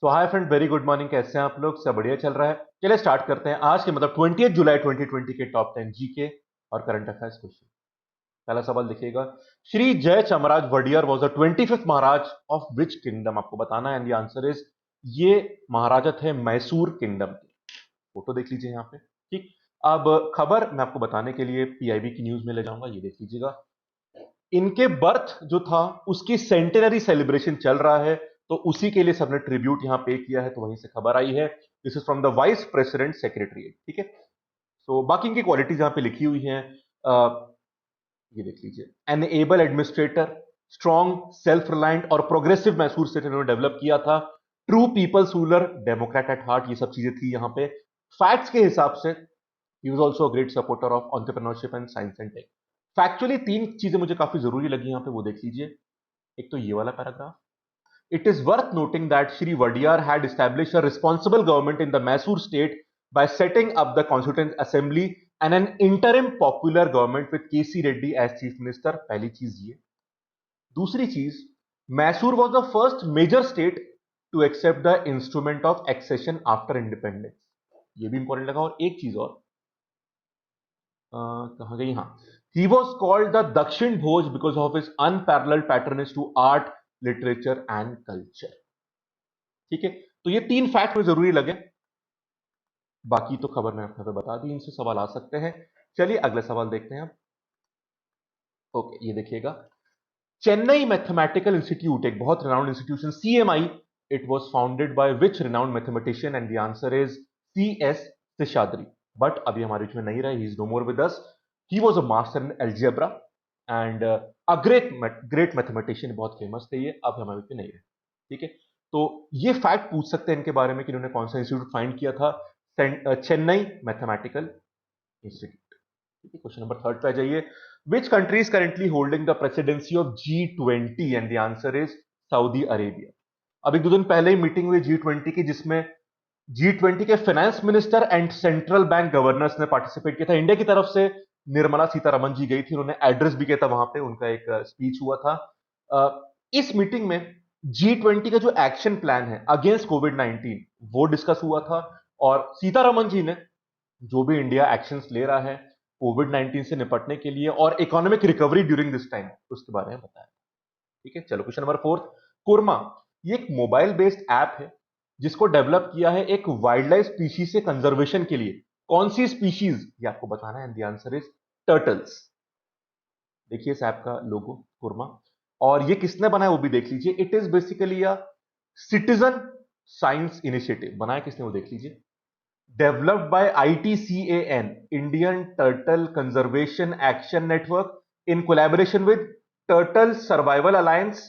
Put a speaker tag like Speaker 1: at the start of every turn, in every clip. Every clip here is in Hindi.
Speaker 1: सो hi friend, very good morning. कैसे हैं आप लोग? सब बढ़िया चल रहा है। चलिए स्टार्ट करते हैं आज के 20 जुलाई 2020 के टॉप 10 जीके और करंट अफेयर्स क्वेश्चन। पहला सवाल देखिएगा। Shri Jai Chamaraja Wadiyar was the 25th maharaja of which kingdom? आपको बताना है एंड द आंसर इज ये महाराजा थे मैसूर किंगडम के। फोटो देख लीजिए यहाँ पे। ठीक। अब खबर मैं आपको बताने के लिए पीआईबी की न्यूज में ले जाऊंगा, ये देख लीजिएगा। इनके बर्थ जो था उसकी सेंटेनरी सेलिब्रेशन चल रहा है, तो उसी के लिए सबने ट्रिब्यूट यहां पे किया है, तो वहीं से खबर आई है। This is from the vice president secretariat. ठीक है। सो बाकी इनकी क्वालिटीज यहां पे लिखी हुई हैं। ये देख लीजिए। An able administrator, strong, self reliant और प्रोग्रेसिव मैसूर स्टेट इन्होंने डेवलप किया था। True peoples ruler, democrat at heart, ये सब चीजें थी यहां पे। फैक्ट्स के हिसाब से ही was also a great supporter of entrepreneurship and science and tech. Factually तीन चीजें मुझे काफी जरूरी लगी यहां पे, वो देख लीजिए। एक तो ये वाला paragraph. It is worth noting that Shri Wadiyar had established a responsible government in the Mysore state by setting up the Constituent Assembly and an interim popular government with K.C. Reddy as chief minister। पहली चीज ये। दूसरी चीज, Mysore was the first major state to accept the instrument of accession after independence। ये भी इंपॉर्टेंट लगा। और एक चीज और, कहां गई? हाँ। He was called the Dakshin Bhoj because of his unparalleled patronage to art, literature and culture। ठीक है। तो ये तीन फैक्ट में जरूरी लगे, बाकी तो खबर मैंने आपको बता दी। इनसे सवाल आ सकते हैं। चलिए अगले सवाल देखते हैं आप। ओके, ये देखिएगा। चेन्नई मैथमेटिकल इंस्टीट्यूट एक बहुत renowned institution, CMI, it was founded by which renowned mathematician? And the answer is CS Seshadri. But अभी हमारे बीच में नहीं रहे, he is no more with us. He was a master in algebra and a great mathematician, बहुत फेमस थे ये। अब हमारे बीच में नहीं रहे। ठीक है। तो ये फैक्ट पूछ सकते हैं इनके बारे में कि इन्होंने कौन सा इंस्टीट्यूट फाइंड किया था। Chennai mathematical institute. ठीक है। क्वेश्चन नंबर थर्ड पे आ जाइए। Which country is currently holding the presidency of G20? And the answer is Saudi Arabia. अब एक दो दिन पहले ही मीटिंग हुई G20 की, जिसमें G20 के finance minister and central bank governors ने पार्टिसिपेट किया था। इंडिया की तरफ से निर्मला सीतारमन जी गई थी, उन्होंने एड्रेस भी किया था वहां पे, उनका एक स्पीच हुआ था। इस मीटिंग में G20 का जो एक्शन प्लान है अगेंस्ट कोविड-19 वो डिस्कस हुआ था। और सीतारमन जी ने जो भी इंडिया एक्शंस ले रहा है कोविड-19 से निपटने के लिए और economic recovery during this time, उसके बारे में बताया। ठीक है। चलो क्वेश्चन नंबर फोर्थ। कुरमा, ये एक मोबाइल बेस्ड ऐप है जिसको डेवलप किया है एक वाइल्ड लाइफ स्पीशीज से कंजर्वेशन के लिए। कौन सी स्पीशीज, ये आपको बताना है। And the answer is turtles. देखिए इस ऐप का लोगो, कुरमा। और ये किसने बनाया वो भी देख लीजिए। It is basically a citizen science initiative. बनाया किसने वो देख लीजिए। Developed by ITCAN, Indian turtle conservation action network, in collaboration with turtle survival alliance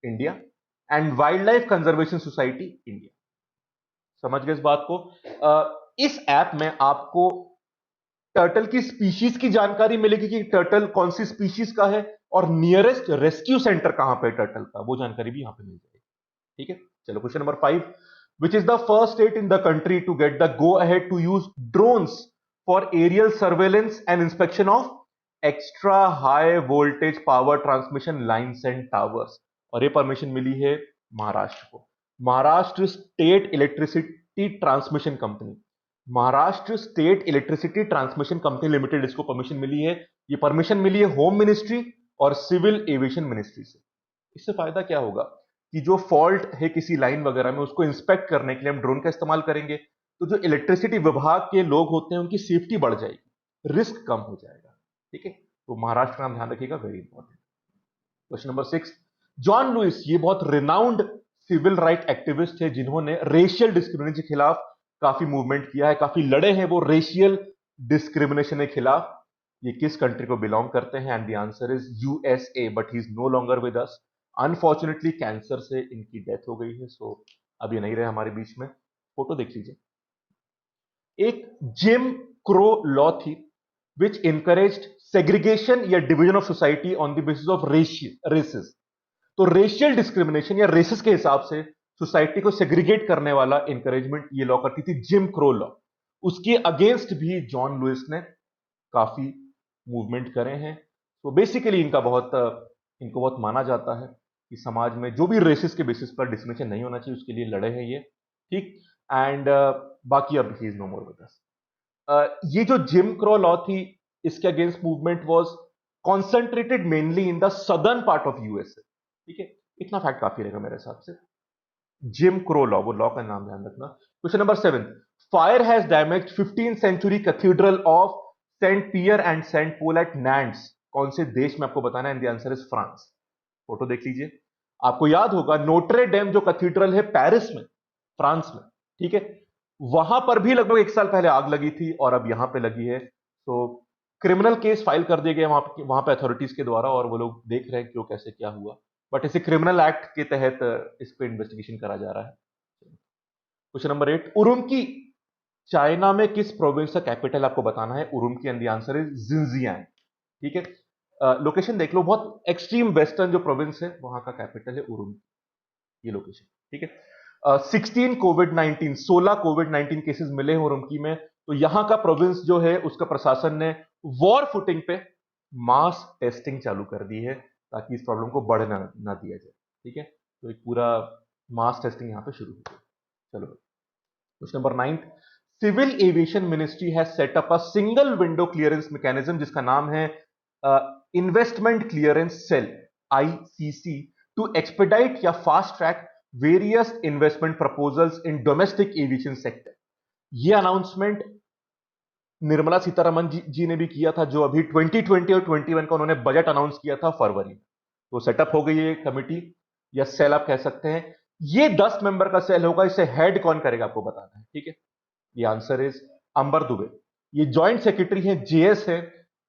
Speaker 1: India and wild life conservation society India. समझ गए इस बात को? इस ऐप में आपको टर्टल की स्पीशीज की जानकारी मिलेगी कि टर्टल कौन सी स्पीशीज का है और नियरेस्ट रेस्क्यू सेंटर कहां पे टर्टल का, वो जानकारी भी यहां पे मिल जाएगी। ठीक है। चलो question number 5। Which is the first state in the country to get the go ahead to use drones for aerial surveillance and inspection of extra high voltage power transmission lines and towers? और ये परमिशन मिली है महाराष्ट्र को। Maharashtra state electricity transmission company, Maharashtra state electricity transmission company limited, इसको परमिशन मिली है। ये परमिशन मिली है होम मिनिस्ट्री और सिविल एविएशन मिनिस्ट्री से। इससे फायदा क्या होगा कि जो फॉल्ट है किसी लाइन वगैरह में, उसको इंस्पेक्ट करने के लिए हम ड्रोन का इस्तेमाल करेंगे, तो जो इलेक्ट्रिसिटी विभाग के लोग होते हैं उनकी सेफ्टी बढ़ जाएगी, रिस्क कम हो जाएगा। ठीक है। तो महाराष्ट्र का नाम ध्यान रखिएगा, very important. Question number 6। John Lewis, ये बहुत रिनाउंड सिविल राइट एक्टिविस्ट है जिन्होंने रेशियल डिस्क्रिमिनेशन के खिलाफ काफी मूवमेंट किया है, काफी लड़े हैं वो रेशियल डिस्क्रिमिनेशन के खिलाफ। ये किस कंट्री को बिलोंग करते हैं? And the answer is USA, but he is no longer with us. Unfortunately cancer से इनकी डेथ हो गई है, सो अब ये नहीं रहे हमारे बीच में। फोटो देख लीजिए। एक जिम क्रो लॉ थी विच इनकरेज्ड सेग्रीगेशन या division of society on the basis of races. तो रेशियल डिस्क्रिमिनेशन या रेसेस के हिसाब से सोसाइटी को सेग्रीगेट करने वाला इंकरेजमेंट ये लॉ करती थी, जिम क्रो लॉ। उसके अगेंस्ट भी जॉन लुइस ने काफी मूवमेंट करे हैं। तो बेसिकली इनको बहुत माना जाता है कि समाज में जो भी रेसिस के बेसिस पर डिस्क्रिमिनेशन नहीं होना चाहिए, उसके लिए लड़े हैं ये। ठीक। एंड बाकी अब he is no more with us. ये जो जिम क्रो लॉ थी, इसके against movement was concentrated mainly in the southern part of USA. ठीक है, इतना फैक्ट काफी रहेगा मेरे हिसाब से। जिम क्रो लॉ, वो लॉ का नाम ध्यान रखना। Question number 7, fire has damage 15th century cathedral of Saint Pierre and Saint Paul at Nantes. कौन से देश में आपको बताना है? And the answer is France. Photo देख लीजिए, आपको याद होगा नोट्रे डेम जो कैथीड्रल है पेरिस में, फ्रांस में। ठीक है, वहां पर भी लगभग 1 साल पहले आग लगी थी और अब यहां पे लगी है। तो क्रिमिनल केस फाइल कर दिए गए वहां पे अथॉरिटीज के द्वारा, और वो लोग देख रहे हैं क्यों कैसे क्या हुआ। बट इसे क्रिमिनल एक्ट के तहत इस पे इन्वेस्टिगेशन करा जा रहा है। क्वेश्चन नंबर 8, उरुमकी चाइना में किस प्रोविंस का कैपिटल आपको बताना है? Urumqi and the answer is Xinjiang. ठीक है, लोकेशन देख लो, बहुत एक्सट्रीम वेस्टर्न जो प्रोविंस है वहां का कैपिटल है उरुमकी, ये लोकेशन। ठीक है, 16 कोविड 19 केसेस मिले हैं उरुमकी में। तो यहां का प्रोविंस जो है उसका प्रशासन ने वॉर फुटिंग पे मास टेस्टिंग चालू कर दी है ताकि इस प्रॉब्लम को बढ़ने ना दिया जाए। ठीक है, तो एक पूरा मास टेस्टिंग यहां पे शुरू हो गई। चलो, question number 9, civil aviation ministry has set up a single window clearance mechanism जिसका नाम है investment clearance cell, ICC, to expedite या fast track various investment proposals in domestic aviation sector. यह अनाउंसमेंट निर्मला सीतारमन जी ने भी किया था, जो अभी 2020 और 21 का उन्होंने बजट अनाउंस किया था फरवरी में। तो सेटअप हो गई है कमिटी या सेल आप कह सकते हैं। ये 10 मेंबर का सेल होगा, इसे हेड कौन करेगा आपको बताना है। ठीक है, ये आंसर इज अंबर दुबे। ये जॉइंट सेक्रेटरी है, जेएस है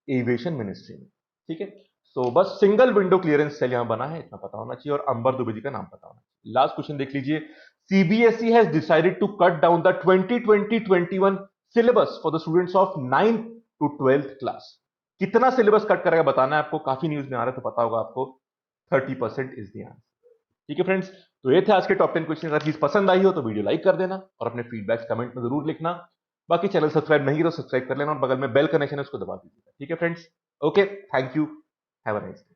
Speaker 1: एविएशन मिनिस्ट्री में। ठीक है, तो बस सिंगल विंडो क्लियरेंस सेल यहां बना है, इतना पता होना चाहिए, और अंबर दुबे जी का नाम पता होना चाहिए। लास्ट क्वेश्चन देख लीजिए, CBSE has decided to cut down the 2020-21 syllabus for the students of 9th to 12th class. कितना सिलेबस कट करेगा बताना है आपको, काफी न्यूज में आ रहा है तो पता होगा आपको। 30% इज द आंसर। ठीक है फ्रेंड्स, तो ये थे आज के टॉप 10 क्वेश्चन। अगर चीज पसंद आई हो तो वीडियो लाइक कर देना और अपने फीडबैक्स कमेंट में जरूर लिखना। बाकी चैनल सब्सक्राइब नहीं तो सब्सक्राइब कर लेना और बगल में बेल कनेक्शन है उसको दबा दीजिएगा। ठीक है friends, okay, thank you, have a nice day.